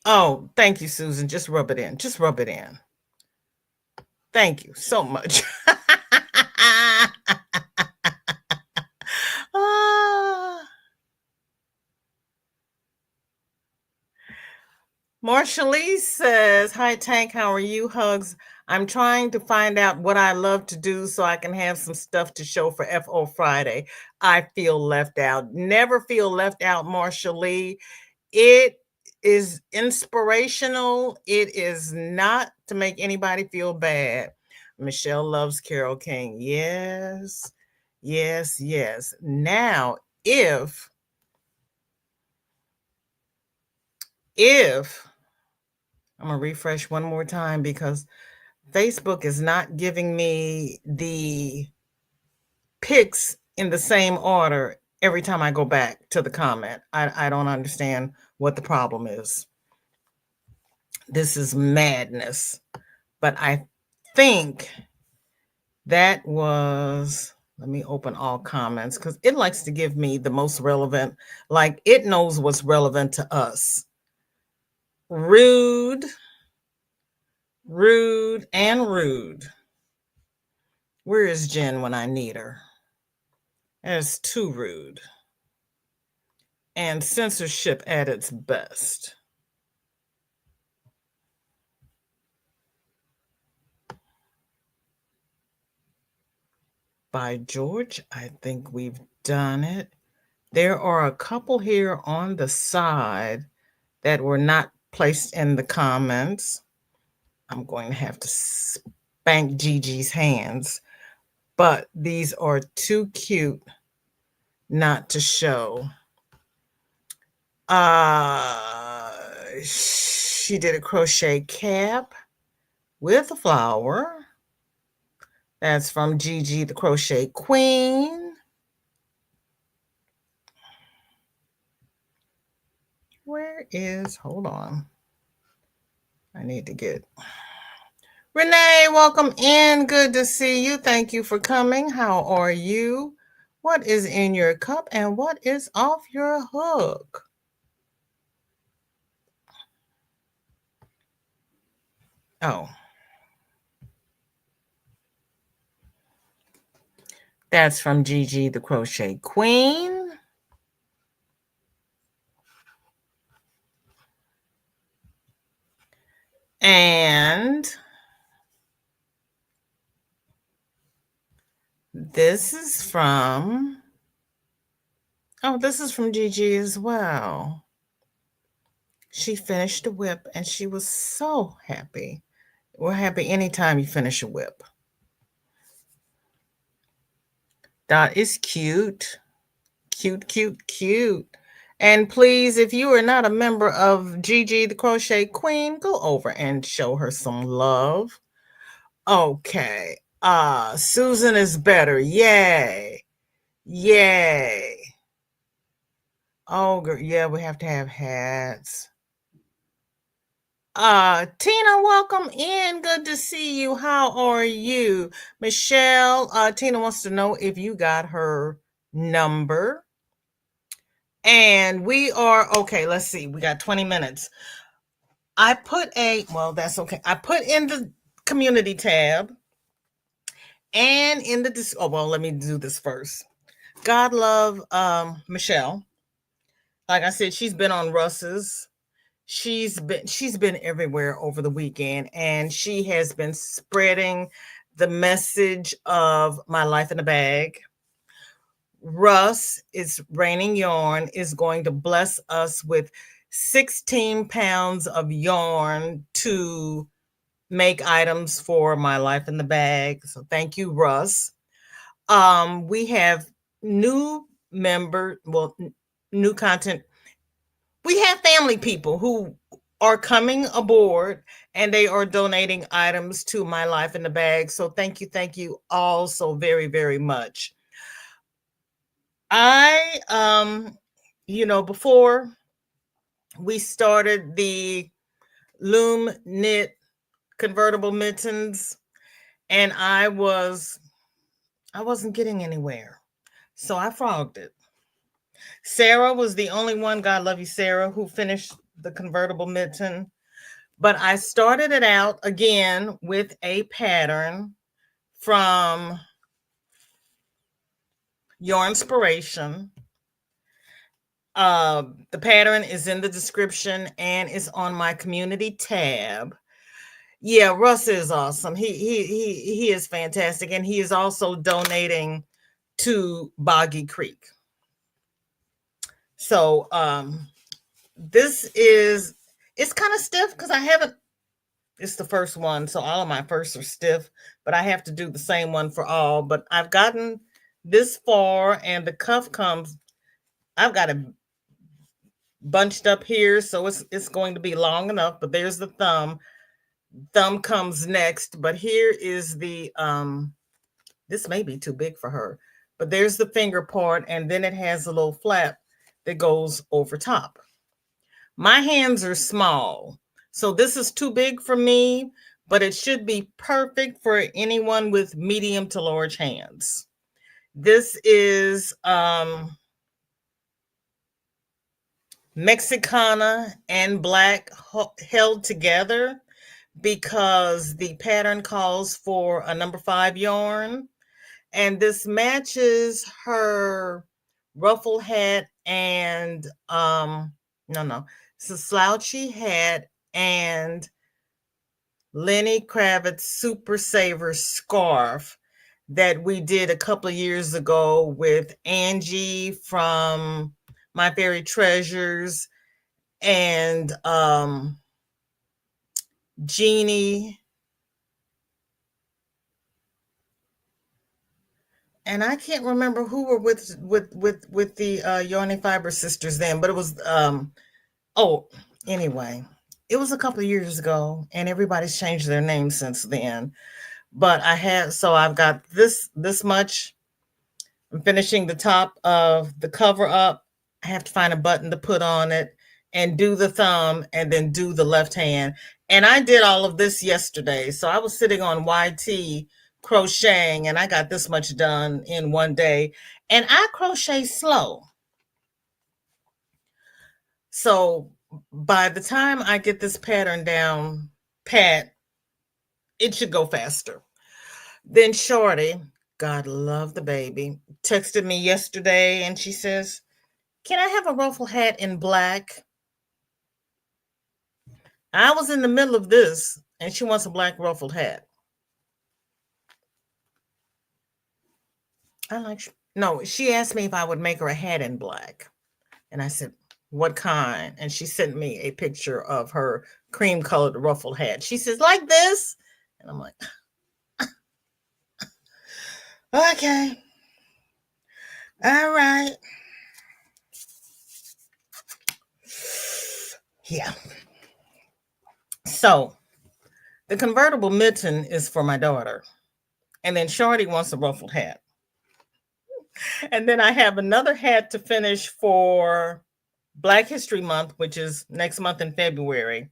Oh, thank you, Susan. Just rub it in. Just rub it in. Thank you so much. Marshallese says, hi, Tank. How are you? Hugs. I'm trying to find out what I love to do so I can have some stuff to show for FO Friday. I feel left out. Never feel left out, Marshallese. It is inspirational. It is not to make anybody feel bad. Michelle loves Carole King. Yes, yes, yes. Now, if I'm going to refresh one more time because Facebook is not giving me the pics in the same order every time I go back to the comment. I don't understand what the problem is. This is madness. But I think that was, let me open all comments because it likes to give me the most relevant, like it knows what's relevant to us. Rude, rude, and rude. Where is Jen when I need her? That's too rude. And censorship at its best. By George, I think we've done it. There are a couple here on the side that were not placed in the comments. I'm going to have to spank Gigi's hands, but these are too cute not to show. She did a crochet cap with a flower. That's from Gigi, the Crochet Queen. Where is, hold on. I need to get, Renee, welcome in. Good to see you. Thank you for coming. How are you? What is in your cup and what is off your hook? Oh. That's from Gigi, the Crochet Queen. And this is from, oh, this is from Gigi as well. She finished the whip and she was so happy. We're happy anytime you finish a whip. That is cute. Cute, cute, cute. And please, if you are not a member of Gigi, the Crochet Queen, go over and show her some love. Okay. Susan is better. Yay. Yay. Oh, yeah, we have to have hats. Tina, welcome in. Good to see you. How are you? Michelle, Tina wants to know if you got her number. And we are okay. Let's see. We got 20 minutes. That's okay. I put in the community tab and in the, let me do this first. God love Michelle. Like I said, she's been on Russ's. She's been everywhere over the weekend, and she has been spreading the message of my life in a bag. Russ is Raining Yarn is going to bless us with 16 pounds of yarn to make items for my life in the bag. So thank you, Russ. We have new new content. We have family people who are coming aboard and they are donating items to my life in the bag. So thank you all so very, very much. Before we started the Loom knit convertible mittens, and I wasn't getting anywhere. So I frogged it. Sarah was the only one, God love you, Sarah, who finished the convertible mitten. But I started it out again with a pattern from Your Inspiration. The pattern is in the description and it's on my community tab. Yeah, Russ is awesome. He is fantastic, and he is also donating to Boggy Creek. So it's kind of stiff because it's the first one, so all of my firsts are stiff, but I have to do the same one for all. But I've gotten this far, and the cuff comes, I've got it bunched up here, so it's going to be long enough, but there's the thumb. Thumb comes next, but here is the this may be too big for her, but there's the finger part, and then it has a little flap that goes over top. My hands are small, so this is too big for me, but it should be perfect for anyone with medium to large hands. This is Mexicana and black held together because the pattern calls for a number 5 yarn, and this matches her ruffle hat and it's a slouchy hat and Lenny Kravitz Super Saver scarf that we did a couple of years ago with Angie from My Fairy Treasures and Jeannie. And I can't remember who were with the Yarny Fiber sisters then, but it was anyway, it was a couple of years ago, and everybody's changed their name since then. But I've got this much. I'm finishing the top of the cover up. I have to find a button to put on it and do the thumb and then do the left hand. And I did all of this yesterday. So I was sitting on YT crocheting, and I got this much done in one day. And I crochet slow. So by the time I get this pattern down pat, it should go faster. Then Shorty, God love the baby, texted me yesterday and she says, "Can I have a ruffle hat in black?" I was in the middle of this and she wants a black ruffled hat. She asked me if I would make her a hat in black. And I said, "What kind?" And she sent me a picture of her cream colored ruffled hat. She says, "Like this?" And I'm like, okay. All right. Yeah. So the convertible mitten is for my daughter. And then Shorty wants a ruffled hat. And then I have another hat to finish for Black History Month, which is next month in February.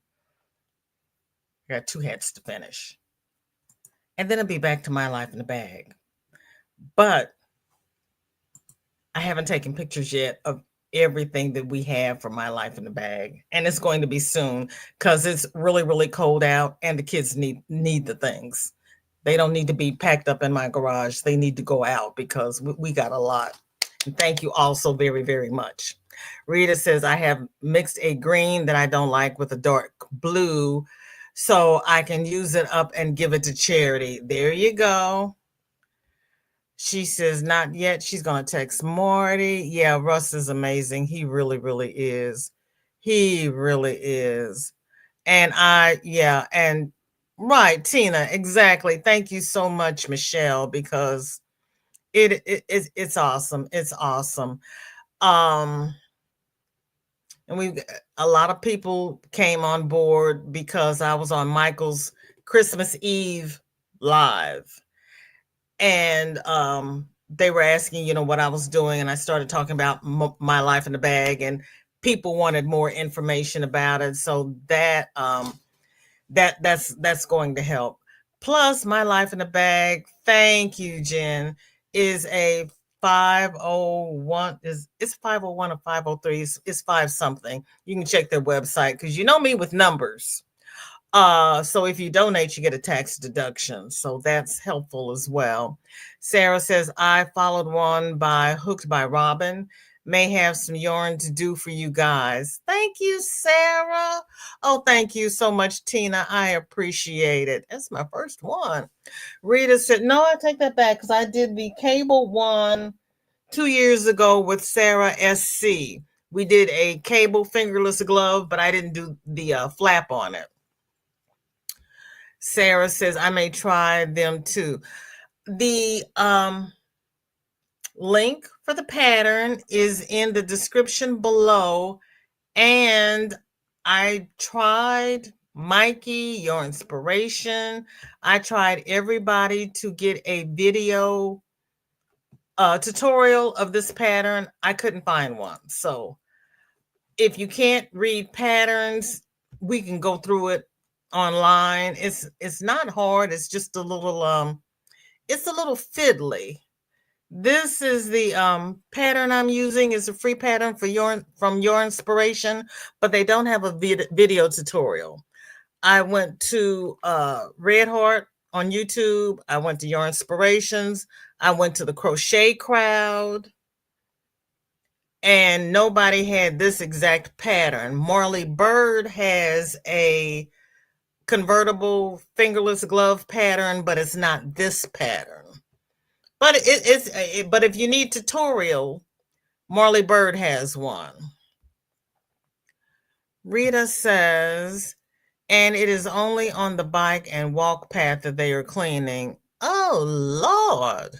I got 2 hats to finish. And then I'll be back to my life in the bag. But I haven't taken pictures yet of everything that we have for my life in the bag. And it's going to be soon because it's really, really cold out and the kids need the things. They don't need to be packed up in my garage. They need to go out because we got a lot. And thank you all so very, very much. Rita says, I have mixed a green that I don't like with a dark blue so I can use it up and give it to charity. There you go. She says, not yet. She's going to text Marty. Yeah, Russ is amazing. He really, really is. He really is. And right, Tina, exactly. Thank you so much, Michelle, because it's awesome. It's awesome. And a lot of people came on board because I was on Michael's Christmas Eve live. And they were asking, what I was doing, and I started talking about my life in the bag, and people wanted more information about it. So that's going to help. Plus, my life in the bag, thank you, Jen, is a 501. It's 501 or 503. It's 5 something. You can check their website because you know me with numbers. So if you donate, you get a tax deduction. So that's helpful as well. Sarah says, I followed one by Hooked by Robin. May have some yarn to do for you guys. Thank you, Sarah. Oh, thank you so much, Tina. I appreciate it. That's my first one. Rita said, no, I take that back because I did the cable one 2 years ago with Sarah SC. We did a cable fingerless glove, but I didn't do the flap on it. Sarah says, I may try them too. The link for the pattern is in the description below. And I tried Mikey, Your Inspiration. I tried everybody to get a video tutorial of this pattern. I couldn't find one. So if you can't read patterns, we can go through it online. It's not hard. It's just a little fiddly. This is the pattern I'm using. It's a free pattern from Your Inspiration, but they don't have a video tutorial. I went to Red Heart on YouTube. I went to Your Inspirations. I went to the Crochet Crowd. And nobody had this exact pattern. Marley Bird has a convertible fingerless glove pattern, but it's not this pattern. But but if you need tutorial, Marley Bird has one. Rita says, and it is only on the bike and walk path that they are cleaning. Oh, Lord.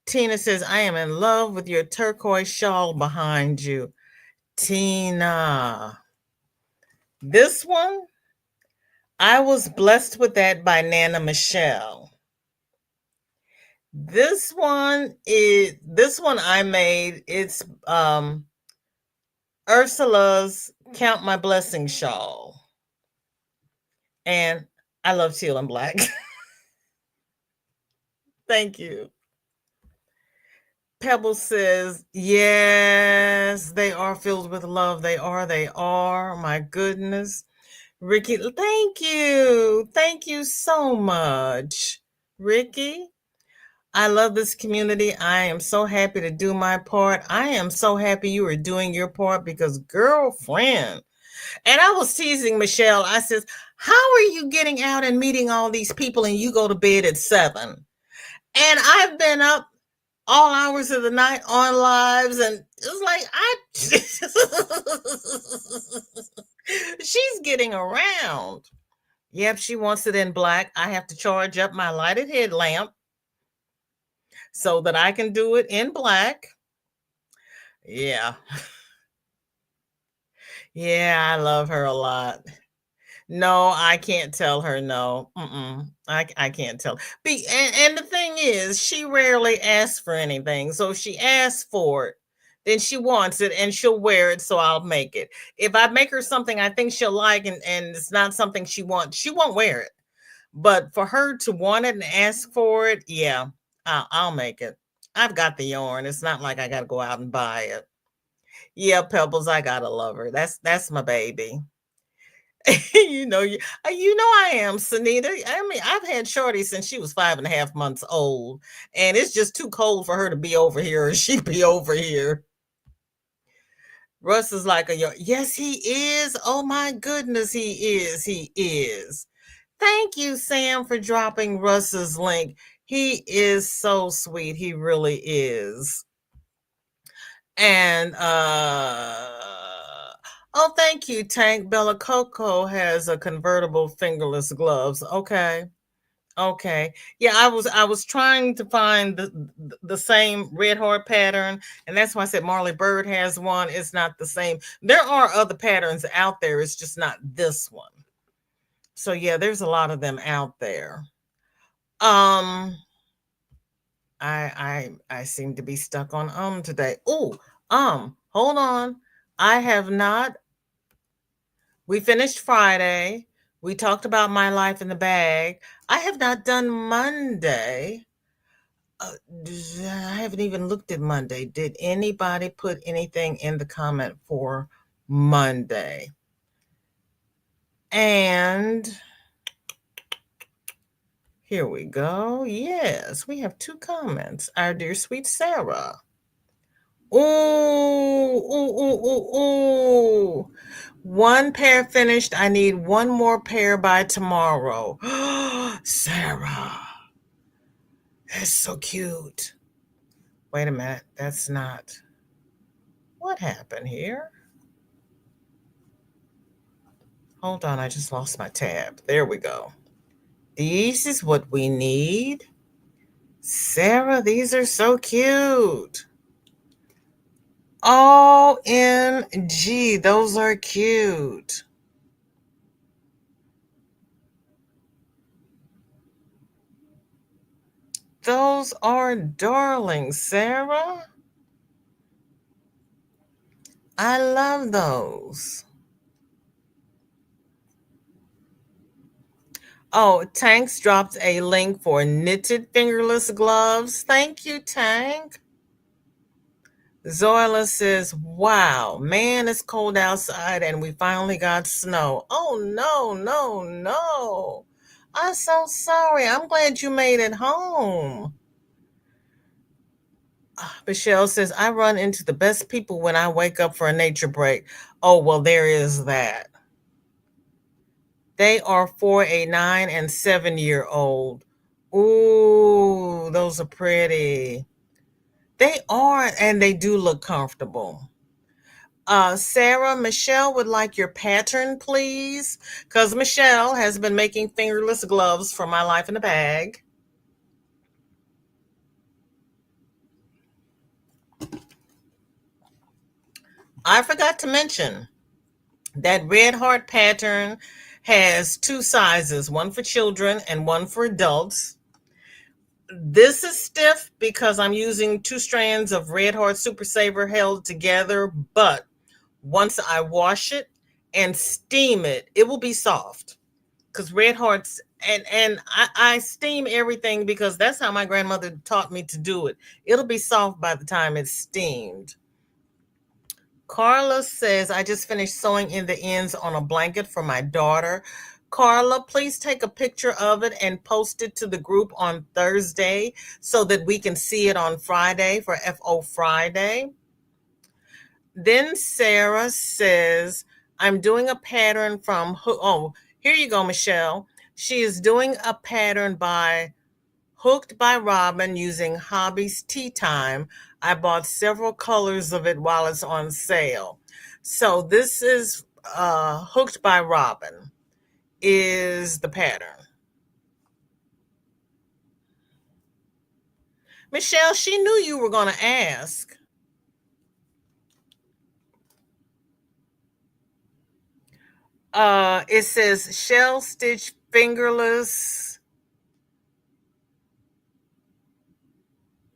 Tina says, I am in love with your turquoise shawl behind you. Tina. This one, I was blessed with that by Nana Michelle. This one I made. It's Ursula's Count My Blessings shawl. And I love teal and black. Thank you. Pebble says, yes, they are filled with love. They are. My goodness. Ricky, thank you. Thank you so much. Ricky, I love this community. I am so happy to do my part. I am so happy you are doing your part because, girlfriend, and I was teasing Michelle. I says, how are you getting out and meeting all these people and you go to bed at 7? And I've been up all hours of the night on lives, and it's like she's getting around. Yep, she wants it in black. I have to charge up my lighted headlamp so that I can do it in black. Yeah. Yeah, I love her a lot. No, I can't tell her no. I can't tell. And the thing is, she rarely asks for anything. So if she asks for it, then she wants it and she'll wear it. So I'll make it. If I make her something I think she'll like and it's not something she wants, she won't wear it. But for her to want it and ask for it, yeah, I'll make it. I've got the yarn. It's not like I got to go out and buy it. Yeah, Pebbles, I gotta love her. That's my baby. You know I am, Sunita. I mean, I've had Shorty since she was 5.5 months old, and it's just too cold for her to be over here, or she'd be over here. Russ is like yes, he is. Oh my goodness, he is. He is. Thank you, Sam, for dropping Russ's link. He is so sweet. He really is. And oh, thank you, Tank. Bella Coco has a convertible fingerless gloves. Okay. Okay. Yeah, I was trying to find the same red heart pattern, and that's why I said Marley Bird has one. It's not the same. There are other patterns out there. It's just not this one. So yeah, there's a lot of them out there. Um I seem to be stuck on today. Oh, hold on. I have not We finished Friday. We talked about my life in the bag. I have not done Monday. Uh, I haven't even looked at Monday. Did anybody put anything in the comment for Monday? And here we go. Yes, we have 2 comments. Our dear sweet Sarah. Ooh. 1 pair finished. I need 1 more pair by tomorrow. Sarah. That's so cute. Wait a minute. That's not. What happened here? Hold on. I just lost my tab. There we go. This is what we need. Sarah, these are so cute. OMG. Those are cute. Those are darling, Sarah. I love those. Oh, Tank's dropped a link for knitted fingerless gloves. Thank you, Tank. Zoila says, wow, man, it's cold outside and we finally got snow. Oh, no. I'm so sorry. I'm glad you made it home. Michelle says, I run into the best people when I wake up for a nature break. Oh, well, there is that. They are for a 9 and 7-year-old. Ooh, those are pretty. They are, and they do look comfortable. Sarah, Michelle would like your pattern, please, because Michelle has been making fingerless gloves for my life in a bag. I forgot to mention that red heart pattern has 2 sizes, one for children and one for adults. This is stiff because I'm using 2 strands of Red Heart Super Saver held together, but once I wash it and steam it, it will be soft. Because Red Hearts, and I steam everything because that's how my grandmother taught me to do it. It'll be soft by the time it's steamed. Carla says, I just finished sewing in the ends on a blanket for my daughter. Carla, please take a picture of it and post it to the group on Thursday so that we can see it on Friday for FO Friday. Then Sarah says, I'm doing a pattern from, oh, here you go, Michelle. She is doing a pattern by Hooked by Robin using Hobby's Tea Time. I bought several colors of it while it's on sale. So this is Hooked by Robin is the pattern. Michelle, she knew you were going to ask. It says shell stitch fingerless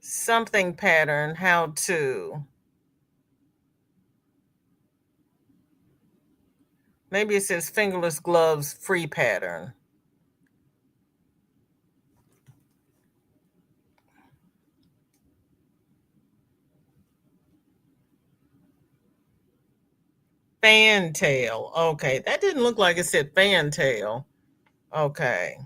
something pattern, how to. Maybe it says fingerless gloves free pattern. Fantail. Okay, that didn't look like it said fantail. Okay.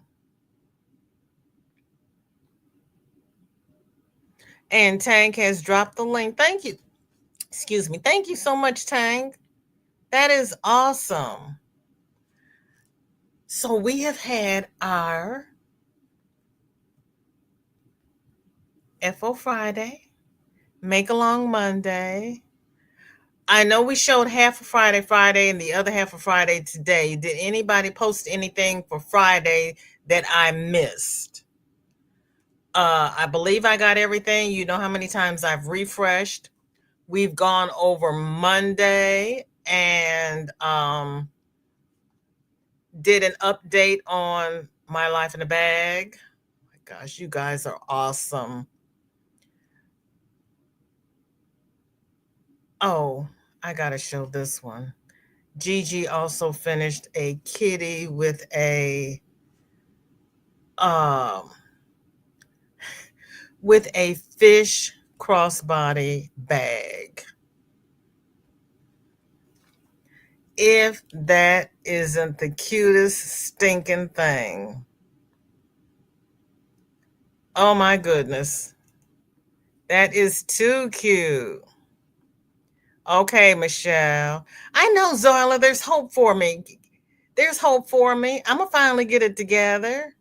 And Tank has dropped the link. Thank you. Excuse me. Thank you so much, Tank. That is awesome. So we have had our FO Friday, Make Along Monday. I know we showed half of Friday and the other half of Friday today. Did anybody post anything for Friday that I missed? I believe I got everything. You know how many times I've refreshed. We've gone over Monday and did an update on My Life in a Bag. Oh my gosh, you guys are awesome. Oh, I gotta show this one. Gigi also finished a kitty um with a fish crossbody bag. If that isn't the cutest stinking thing. Oh my goodness. That is too cute. Okay, Michelle. I know, Zoila, there's hope for me. There's hope for me. I'm going to finally get it together.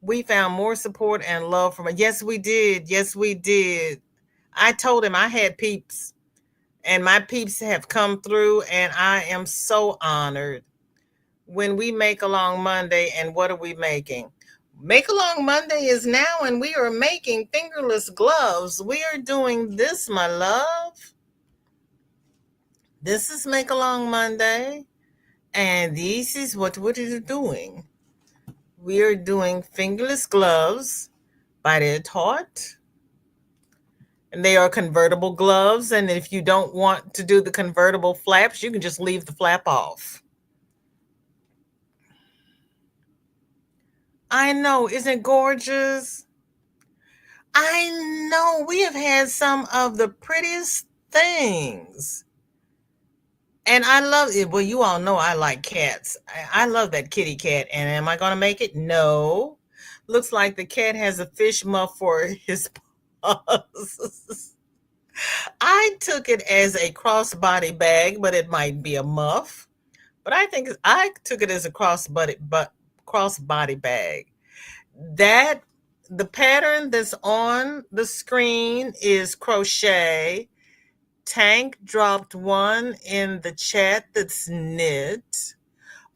We found more support and love from it. Yes, we did. Yes, we did. I told him I had peeps, and my peeps have come through, and I am so honored. When we make Along Monday, and what are we making? Make Along Monday is now, and we are making fingerless gloves. We are doing this, my love. This is Make Along Monday, and this is what we're doing. We are doing fingerless gloves by the Tarte, and they are convertible gloves. And if you don't want to do the convertible flaps, you can just leave the flap off. I know, isn't it gorgeous? I know, we have had some of the prettiest things. And I love it. Well, you all know I like cats. I love that kitty cat. And am I going to make it? No. Looks like the cat has a fish muff for his paws. I took it as a crossbody bag, but it might be a muff. But I took it as a crossbody bag. That the pattern that's on the screen is crochet. Tank dropped one in the chat that's knit.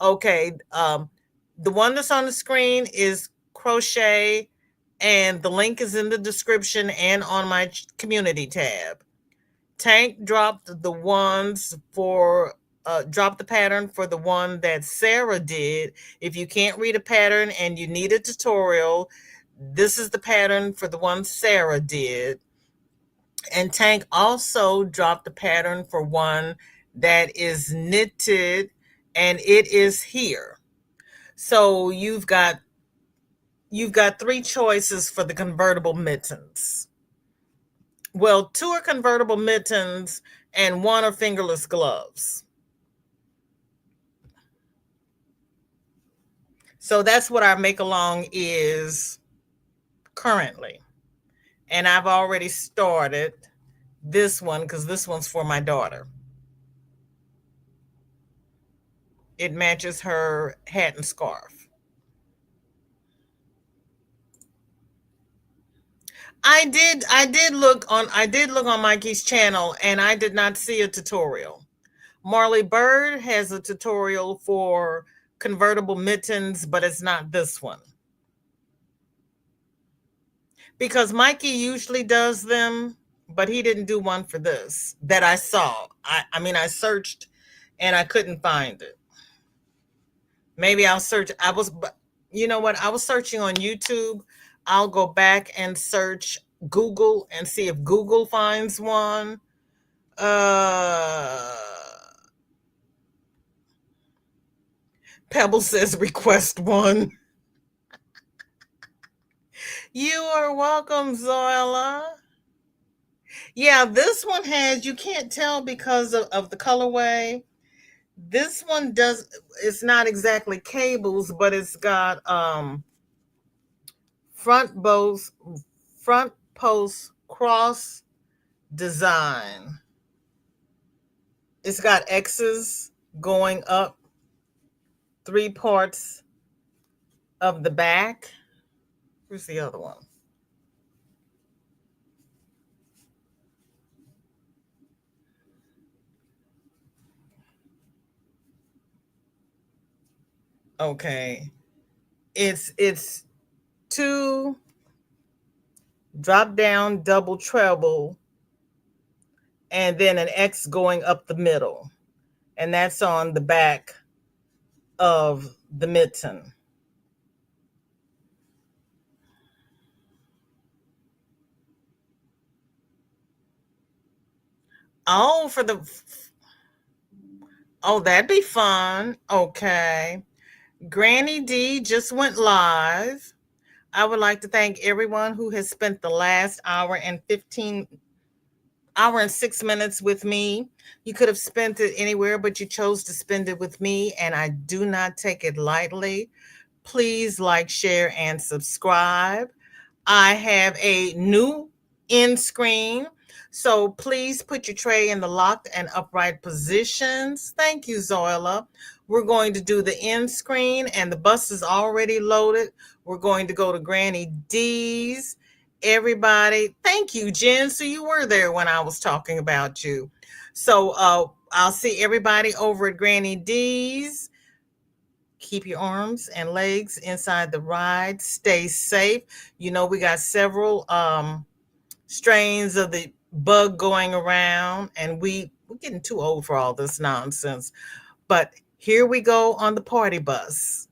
Okay, the one that's on the screen is crochet, and the link is in the description and on my community tab. Tank dropped the ones for dropped the pattern for the one that Sarah did. If you can't read a pattern and you need a tutorial, this is the pattern for the one Sarah did. And Tank also dropped the pattern for one that is knitted, and it is here. So you've got three choices for the convertible mittens. Well, two are convertible mittens and one are fingerless gloves. So that's what our make along is currently. And I've already started this one because this one's for my daughter. It matches her hat and scarf. I did look on Mikey's channel and I did not see a tutorial. Marley Bird has a tutorial for convertible mittens, but it's not this one. Because Mikey usually does them, but he didn't do one for this that I saw. I mean, I searched and I couldn't find it. Maybe I'll search. You know what? I was searching on YouTube. I'll go back and search Google and see if Google finds one. Uh, Pebble says request one. You are welcome, Zoila. Yeah, this one has, you can't tell because of the colorway. This one does, it's not exactly cables, but it's got front bows, front post cross design. It's got X's going up 3 parts of the back. Where's the other one? Okay. It's two drop down double treble and then an X going up the middle. And that's on the back of the mitten. Oh, oh, that'd be fun. Okay. Granny D just went live. I would like to thank everyone who has spent the last hour and 6 minutes with me. You could have spent it anywhere, but you chose to spend it with me, and I do not take it lightly. Please like, share, and subscribe. I have a new end screen. So please put your tray in the locked and upright positions. Thank you, Zoila. We're going to do the end screen, and the bus is already loaded. We're going to go to Granny D's. Everybody, thank you, Jen. So you were there when I was talking about you. So I'll see everybody over at Granny D's. Keep your arms and legs inside the ride. Stay safe. You know, we got several strains of the bug going around, and we're getting too old for all this nonsense. But here we go on the party bus.